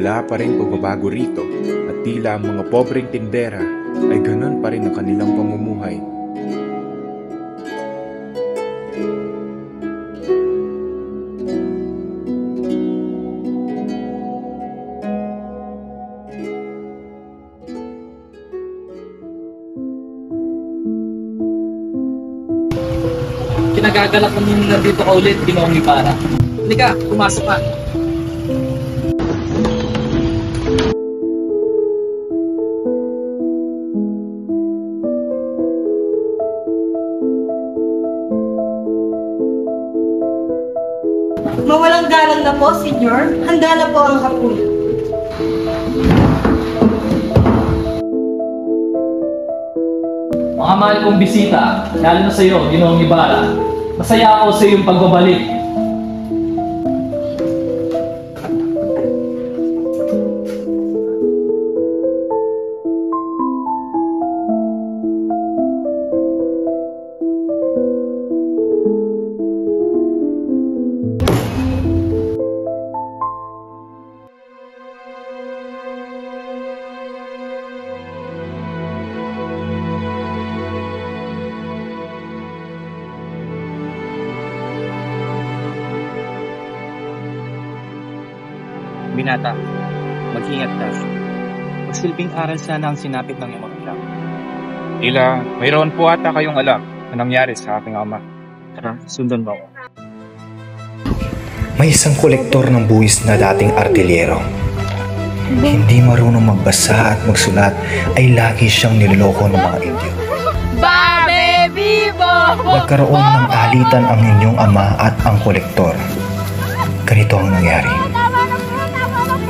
wala pa rin pagbabago rito at tila ang mga pobreng tindera ay ganon pa rin ang kanilang pamumuhay. Kinagagalak mo nung nandito ka ulit, Ginoong Ibarra. Halika, pumasok ka. Mawalang galang na po, senyor. Handa na po ang hapon. Mga mahal kong bisita, lalo na sa iyo, Ginoong Ibarra. Masaya ako sa iyong pagbabalik. Binata, mag-ingat ka. Magsilbing aral sana ang sinapit ng iyong magulang. Tila, mayroon po ata kayong alam na nangyari sa aking ama. Tara, sundan mo ako. May isang kolektor ng buwis na dating artilyero. Hindi marunong magbasa at magsulat ay lagi siyang niloloko ng mga Indio. Babe Vivo! Nagkaroon ng alitan ang inyong ama at ang kolektor. Ganito ang nangyari.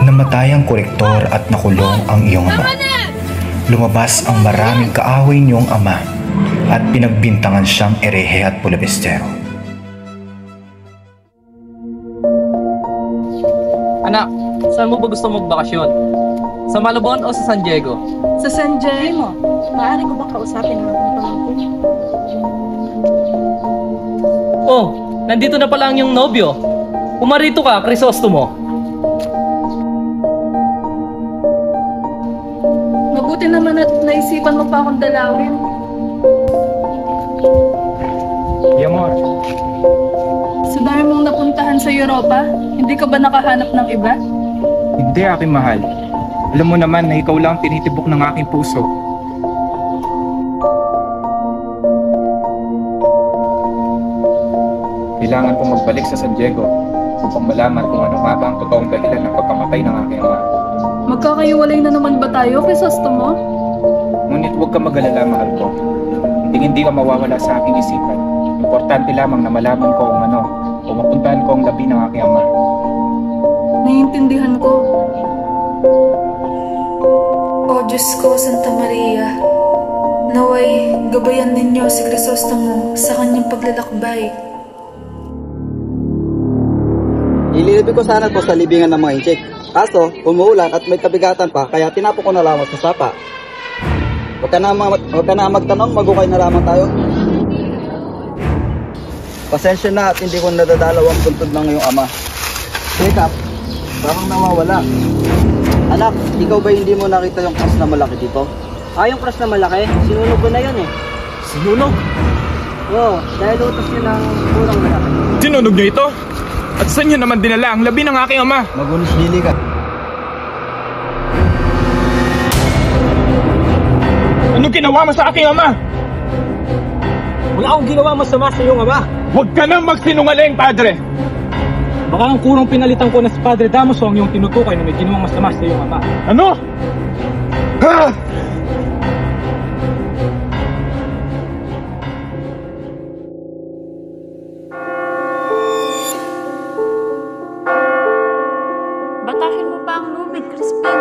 Namatay ang kolektor at nakulong ang iyong ama. Lumabas ang maraming kaaway niyong ama at pinagbintangan siyang erehe at pulabestero. Anak, saan mo ba gusto magbakasyon? Sa Malabon o sa San Diego? Sa San Diego, maaari ko ba kausapin ang aking pamangkin? Oh, nandito na pala ang iyong nobyo. Pumarito ka, Crisostomo. Mabuti naman at naisipan mo pa akong dalawin. Yamor, Sa dami mong napuntahan sa Europa, hindi ka ba nakahanap ng iba? hindi aking mahal. Alam mo naman na ikaw lang ang tinitibok ng aking puso. Kailangan kong magbalik sa San Diego upang malaman kung ano nga ba ang totoong dahilan ng pagkamatay ng aking ama. Magkakaiwalay na naman ba tayo, Crisostomo? Ngunit huwag ka mag-alala, mahal ko. Hindi ka mawawala sa aking isipan. Importante lamang na malaman ko kung ano o mapuntahan ko ang labi ng aking ama. Naiintindihan ko. O Diyos ko, Santa Maria, naway gabayan ninyo si Crisostomo sa kanyang paglalakbay. Ililibig ko sana po sa libingan ng mga inchik. Kaso, umuulan at may kabigatan pa, kaya tinapo ko na lamang sa sapa. Huwag ka na magtanong, magukay na lamang tayo. Pasensya na at hindi ko nadadalaw ang puntod ng iyong ama. Jacob, parang nawawala. Anak, ikaw ba hindi mo nakita yung cross na malaki dito? Yung cross na malaki? Sinunog ko na yun eh. Sinunog? Oo, dahil utos niya ng kurang malaki. Sinunog niyo ito? At saan niyo naman dinala ang labi ng aking ama? Magunis-gili ka. Anong ginawa mo sa aking ama? Wala akong ginawa masama sa iyong ama. Huwag ka nang magsinungaling, padre! Baka ang kurong pinalitan ko na si Padre Damaso ang iyong tinutukoy na may ginawang masama sa iyong ama. Ano? Ha? Batahin mo pa ang lubid, Crispin.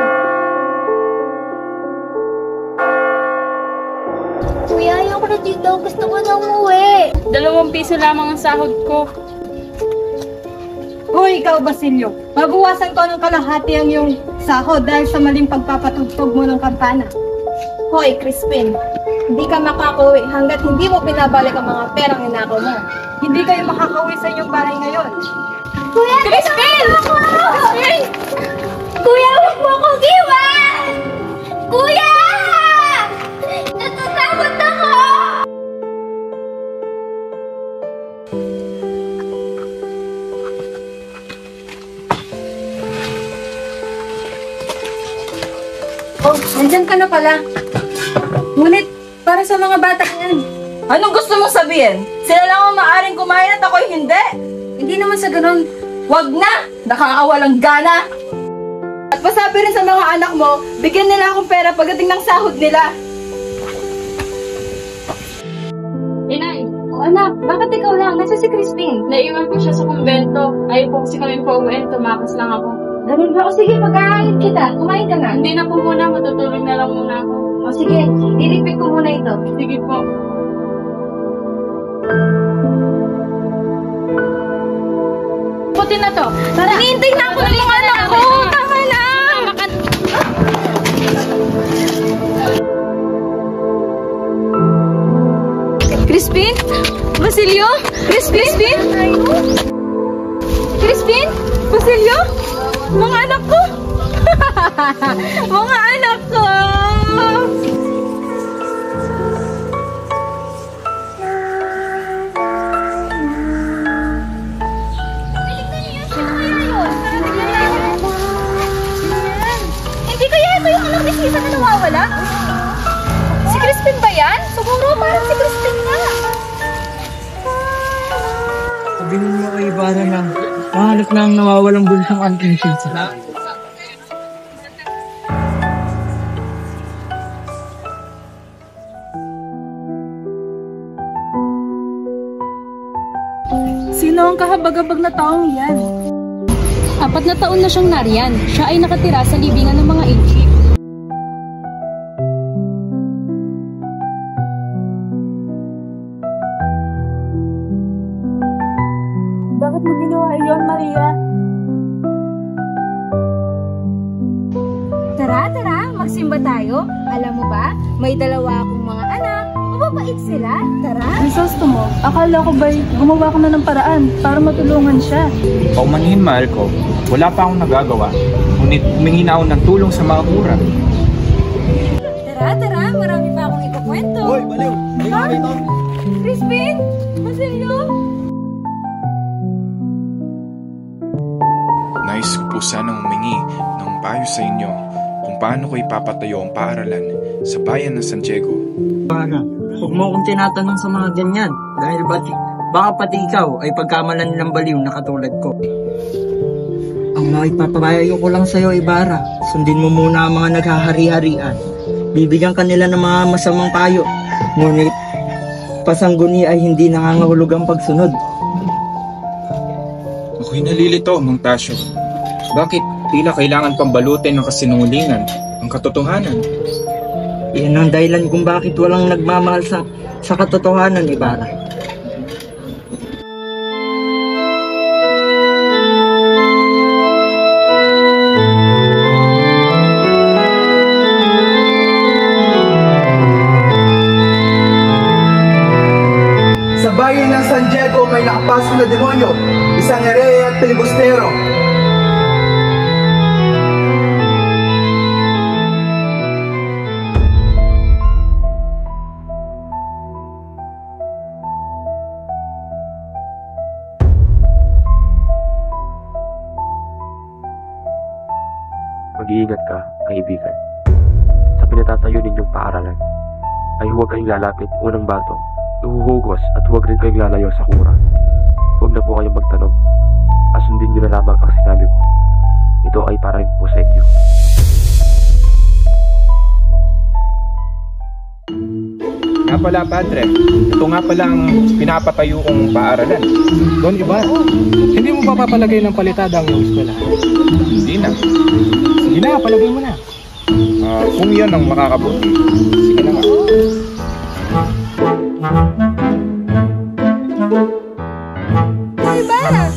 Kuya, ayoko na dito. Gusto ko na umuwi. 2 piso lamang ang sahod ko. Hoy, ikaw, Basilio. Mabawasan ko ng kalahati ang iyong sahod dahil sa maling pagpapatugtog mo ng kampana. Hoy, Crispin. Hindi ka makakauwi hanggat hindi mo pinabalik ang mga perang ninakaw mo. Hindi kayo makakauwi sa inyong bahay ngayon. Kuya, Crispin! Crispin! Kuya, huwag mo akong iwan! Kuya! Natatakot ako! Oh, nandyan ka na pala. Ngunit, para sa mga bata yan. Anong gusto mong sabihin? Sila lang ang maaaring kumain at ako'y hindi. Hindi naman sa ganun. Wag na! Nakakawalang gana! At pasabi rin sa mga anak mo, bigyan nila akong pera pagdating ng sahod nila. Inay, Oh anak, bakit ikaw lang? Nasa si Crispin. naiwan ko siya sa kumbento. Ayaw po kasi kami pauwiin, tumakas lang ako. Ganun ba? O sige, pag-aayod kita. Kumain ka na. Hindi na po muna, matutulog na lang muna ako. O sige, dilipit ko muna ito. Sige po. Puti na to. Tara. Hinihintay na ako ng mga anak ko. Tama na. Crispin? Basilio? Crispin? Crispin? Basilio? Mga anak ko? Mga anak ko! Hindi kaya ito yung anak ni Sisa na nawawala? Si Crispin ba yan? Siguro parang si Crispin nga. Sabihin mo kay Ibarra na mahanap na ang nawawalang bunsong auntie Sisa. Sino ang kahabag-habag na taong yan? 4 na taon na siyang nariyan. Siya ay nakatira sa libingan ng mga Inchi. Bakit mo ginawa iyon, Maria? Tara, magsimba tayo. Alam mo ba, may 2 akong mga anak. Mababait sila. Tara. Crisostomo, akala ko ba'y gumawa ko na ng paraan para matulungan siya. Paumanhin, mahal ko. Wala pa akong nagagawa. Ngunit humingi na ako ng tulong sa mga kura. Tara, marami pa akong ikukwento. Hoy, baliw! Ha? Crispin? Basilio? Nais ko po sanang humingi ng payo sa inyo kung paano ko ipapatayo ang paaralan sa bayan ng San Diego. Huwag mo akong tinatanong sa mga ganyan. Dahil baka pati ikaw ay pagkamalan ng baliw na katulad ko. Ang maipapabayo ko lang sa'yo, Ibarra, sundin mo muna ang mga naghahari-harian. Bibigyan ka nila ng mga masamang payo. Ngunit, pasangguni ay hindi nangangahulog ang pagsunod. Ako'y nalilito, Mang Tasyo. Bakit tila kailangan pang balutin ng kasinungalingan ang katotohanan? Yan ang dahilan kung bakit walang nagmamahal sa katotohanan, Ibarra. Sa bayan ng San Diego may nakapasok na demonyo, isang hereye at pilibustero. Mag-iingat ka, kaibigan. Sa pinatatayo ninyong paaralan, ay huwag kayong lalapit unang bato, ihuhugos at huwag rin kayong lalayo sa kura. Huwag na po kayong magtanong, at sundin nyo na lamang ang sinabi ko. Ito ay para rin po sa inyo. Nga pala, Padre, ito nga pala ang pinapatayo kong paaralan. Don Ibarra, hindi mo ba papalagay ng palitada ang iyong eskwela? Hindi na. Sige na, palagay mo na. Kung yan ang makakabuti, sige na nga. Ibarra!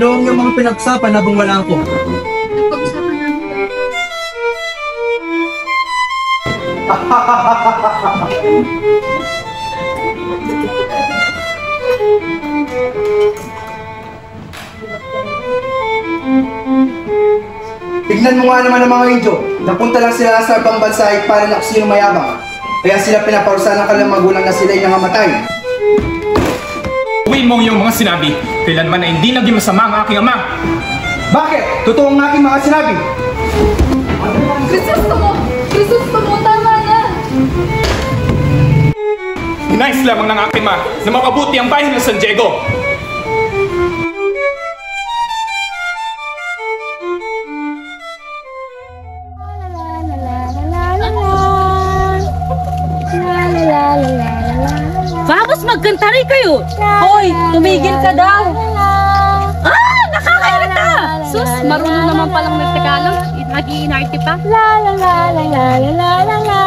Ano ang iyong mga pinagsapan habang wala ako? Pag-usapan namin. Tignan mo nga naman ang mga Indio. Napunta lang sila sa ibang bansa para na sino mayabang. Kaya sila pinaparusahan ng kanilang magulang na sila ay nangamatay. Uwi mo yung mga sinabi. Kailanman na hindi naging masama ang aking ama. Bakit? Totoo ang aking mga sinabi. Crisostomo! Crisostomo, tama na! Nice lamang ng aking ama na mapabuti ang bayan ng San Diego. Vamos, magkanta rin kayo! Hoy, tumigil ka daw! Ah! Nakakairita! Sus, marunong naman palang nagtagalog. Nag-iinarte pa. La la la la la la la la la.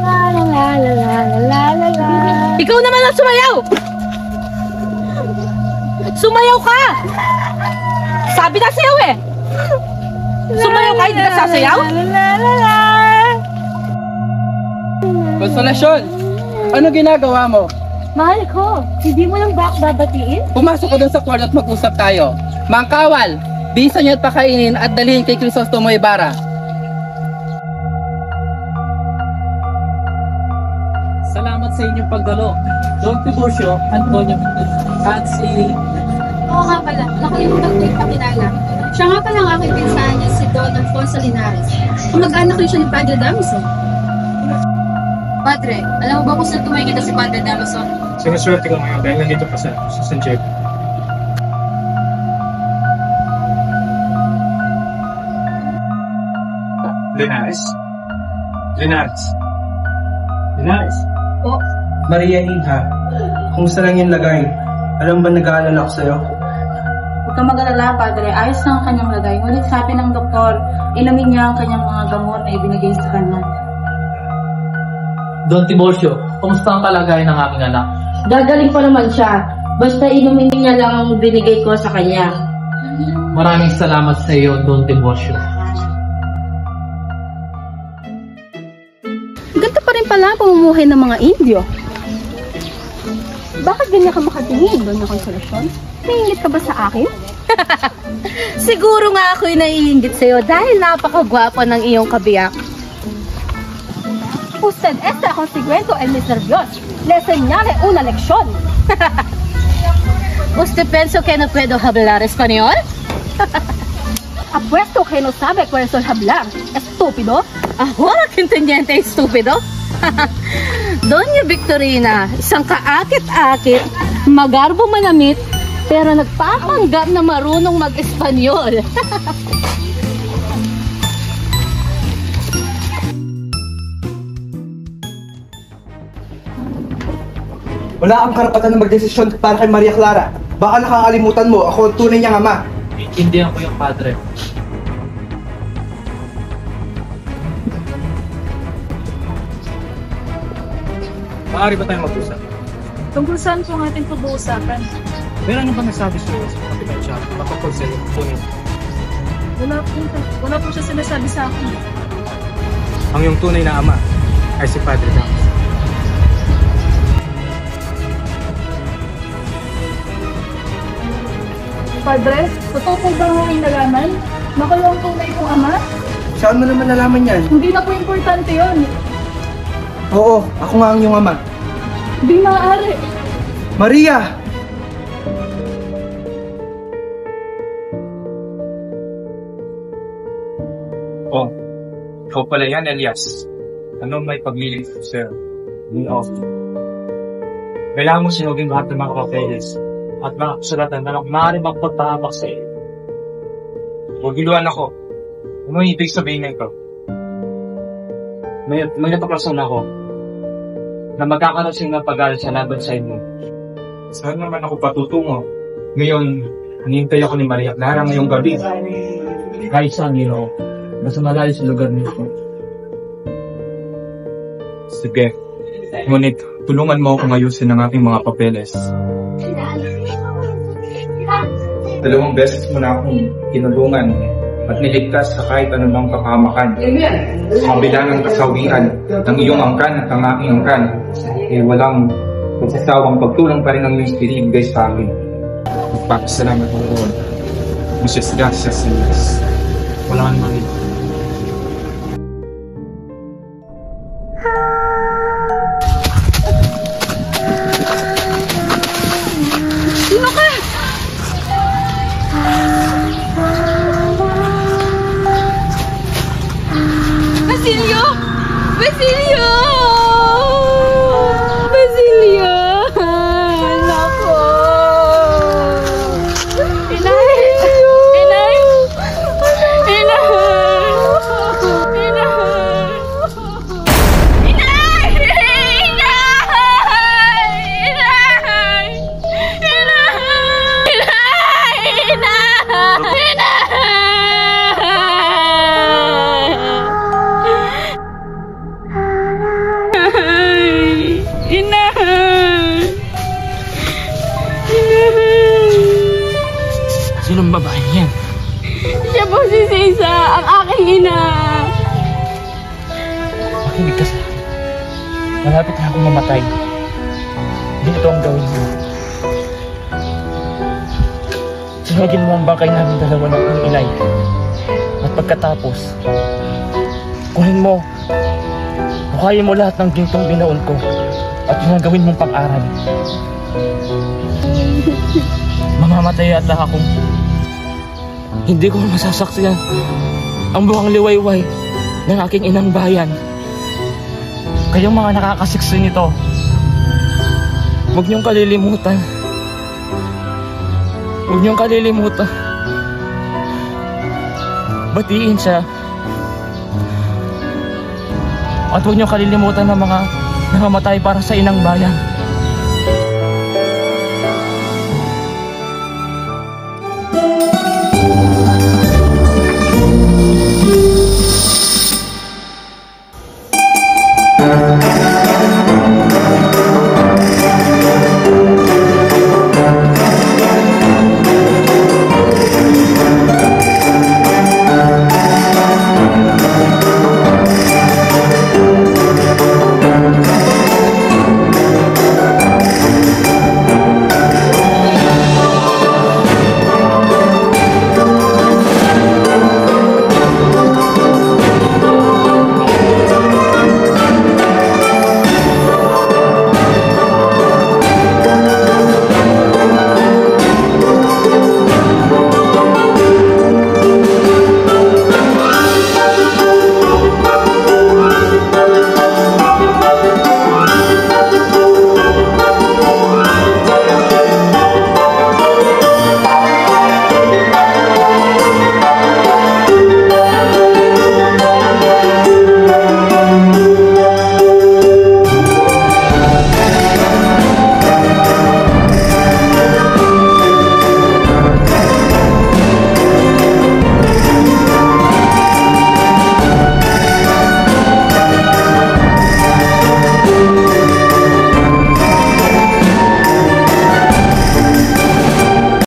La la la la la la la la. Ikaw naman ang sumayaw! Sumayaw ka! Sabi na sa'yo eh! Sumayaw ka, hindi ka sasayaw? Konsolasyon, ano ginagawa mo? Mahal ko, hindi mo lang ba babatiin? Pumasok ka doon sa kwarto at mag-usap tayo. Mang Kawal, bisa niyo at pakainin at dalhin kay Crisostomo Ibarra. Salamat sa inyong pagdalo. Don Tiburcio, Antonio, at si... Oo nga pala, nakalimutan ko ipakilala. Siya nga pala ang aking pinsahan niya, si Don Alfonso Linares. Kamag-anak rin siya ni Padre Damaso. Padre, alam mo ba kung saan tumay kita si Padre Damaso? Sinaswerte ko ngayon dahil nandito pa sa San Diego. Linares? Linares? Linares? Po? Maria Inha, kumusta lang yung lagay? Alam ba nag-aalala ko sa'yo? Huwag kang mag-alala, Padre. Ayos lang ang kanyang lagay. Ngunit sabi ng doktor, inumin niya ang kanyang mga gamot na ibinigay sa kanya. Don Tiburcio, kumusta ang kalagayan ng aking anak? Gagaling pa naman siya. Basta inumin niya lang ang binigay ko sa kanya. Maraming salamat sa iyo, Don Tiburcio. Ganito pa rin pala ang pamumuhay ng mga Indio. Bakit ganyan ka makatingin, Doña Konsolasyon? Naiingit ka ba sa akin? Siguro nga ako'y naiingit sa'yo dahil napakagwapo ng iyong kabiyak. Usted este consiglento el miserdios. Le señale una lección. ¿Usted pensó que no puedo hablar español? Apuesto que no sabe cuál es el hablar. Estúpido. Ahora que entendiente, estúpido. Doña Victorina, isang kaakit-akit, magarbo manamit, pero nagpapanggap na marunong mag-Espanyol. Wala kang karapatan na magdesisyon para kay Maria Clara. Baka nakakalimutan mo, ako ang tunay niyang ama. Intindihan ko yung padre. Maaari ba tayong mag-usap? Tungkol saan po ang ating pag-uusapan? Pero ano ba nasabi sa confidential patungkol sa iyo? Wala po siya sinasabi sa akin. Ang iyong tunay na ama ay si Padre Damaso. Padre, totoo po ba ang aking nalaman? Na kayo ang tunay kong ama? Saan mo naman nalaman yan? Hindi na po importante yon. Oo, ako nga ang iyong ama. Hindi maaari. Maria! Oh, ikaw pala yan, Elias. Ano may pagliling sir? Ni Austin. Kailangan mo sinugin lahat ng mga papeles at mga kasulatan na maaaring magpagpahamak sa iyo. Maguluhan ako. Ano ibig sabihin nito? May natuklasan ako na magkakaroon siya ng pag-aaral sa laban sa inyo. Saan naman ako patutungo? Ngayon, hinihintay ako ni Maria Clara ngayong gabi. Kahit saan nilo, nasa malayo sa lugar nito. Sige. Ngunit, tulungan mo akong ayusin ang aking mga papeles. 2 beses mo na akong tinulungan at niligtas sa kahit anumang kapahamakan. Sa kabila ng kasawian ng iyong angkan at ang aking angkan, walang pagsasawang pagtulong pa rin ang iyong ibigay sa akin. Magpapasalamat mo roon. Muchas gracias, Elias. Wala naman ito. Sino ka? Basilio! Basilio! Basilio! Nako! Inay! Inay! Inay! Sinong babae yan? Siya po si Sisa, ang aking ina. Makinig ka sa akin. Malapit na akong mamatay. Dito ang gawin mo. Sinugin mo ang bangkay namin dalawa ng aking inay. At pagkatapos, kunin mo, bukayin mo lahat ng gintong binaon ko at yung gawin mong pag-aral. Mamamatay at akong hindi ko masasaksiyan ang buwang liwayway ng aking inang bayan. Kayong mga nakakasiksi nito, huwag niyong kalilimutan. Huwag niyong kalilimutan. Batiin siya. At huwag niyong kalilimutan ng mga namamatay para sa inang bayan.